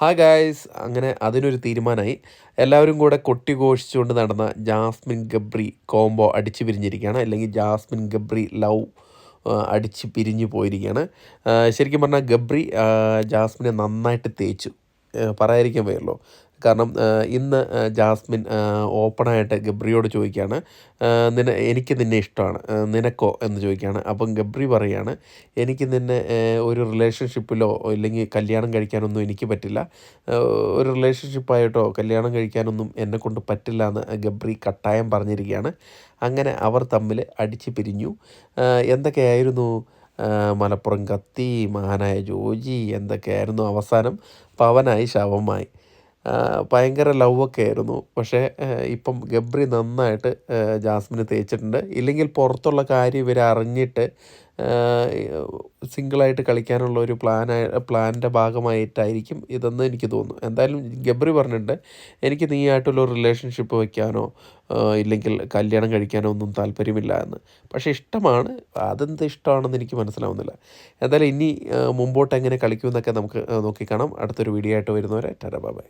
Hi guys അങ്ങനെ അതിനൊരു തീരുമാനമായി. എല്ലാവരും കൂടെ കൊട്ടിഘോഷിച്ചുകൊണ്ട് നടന്ന ജാസ്മിൻ ഗബ്രി കോംബോ അടിച്ചു പിരിഞ്ഞിരിക്കുകയാണ്. അല്ലെങ്കിൽ ജാസ്മിൻ ഗബ്രി ലവ് അടിച്ച് പിരിഞ്ഞു പോയിരിക്കുകയാണ്. ശരിക്കും പറഞ്ഞാൽ ഗബ്രി ജാസ്മിനെ നന്നായിട്ട് തേച്ചു, പറയാതിരിക്കാൻ വയ്യല്ലോ. കാരണം ഇന്ന് ജാസ്മിൻ ഓപ്പണായിട്ട് ഗബ്രിയോട് ചോദിക്കുകയാണ്, എനിക്ക് നിന്നെ ഇഷ്ടമാണ്, നിനക്കോ എന്ന് ചോദിക്കുകയാണ്. അപ്പം ഗബ്രി പറയുകയാണ്, എനിക്ക് നിന്നെ ഒരു റിലേഷൻഷിപ്പിലോ ഇല്ലെങ്കിൽ കല്യാണം കഴിക്കാനൊന്നും എനിക്ക് പറ്റില്ല, ഒരു റിലേഷൻഷിപ്പായിട്ടോ കല്യാണം കഴിക്കാനൊന്നും എന്നെക്കൊണ്ട് പറ്റില്ല എന്ന് ഗബ്രി കട്ടായം പറഞ്ഞിരിക്കുകയാണ്. അങ്ങനെ അവർ തമ്മിൽ അടിച്ച് പിരിഞ്ഞു. എന്തൊക്കെയായിരുന്നു മലപ്പുറം കത്തി, മഹാനായ ജോജി, എന്തൊക്കെയായിരുന്നു അവസാനം പവനായി ശവമായി. ഭയങ്കര ലവൊക്കെ ആയിരുന്നു. പക്ഷേ ഇപ്പം ഗബ്രി നന്നായിട്ട് ജാസ്മിനെ തേച്ചിട്ടുണ്ട്. ഇല്ലെങ്കിൽ പുറത്തുള്ള കാര്യം ഇവർ അറിഞ്ഞിട്ട് സിംഗിളായിട്ട് കളിക്കാനുള്ള ഒരു പ്ലാനിൻ്റെ ഭാഗമായിട്ടായിരിക്കും ഇതെന്ന് എനിക്ക് തോന്നുന്നു. എന്തായാലും ഗബ്രി പറഞ്ഞിട്ടുണ്ട്, എനിക്ക് നീയായിട്ടുള്ള റിലേഷൻഷിപ്പ് വയ്ക്കാനോ ഇല്ലെങ്കിൽ കല്യാണം കഴിക്കാനോ ഒന്നും താല്പര്യമില്ല എന്ന്. പക്ഷേ ഇഷ്ടമാണ്, അതെന്ത് ഇഷ്ടമാണെന്ന് എനിക്ക് മനസ്സിലാവുന്നില്ല. എന്തായാലും ഇനി മുമ്പോട്ട് എങ്ങനെ കളിക്കുമെന്നൊക്കെ നമുക്ക് നോക്കിക്കാണാം. അടുത്തൊരു വീഡിയോ ആയിട്ട് വരുന്നവരെ ടാറ്റാ ബൈ ബൈ.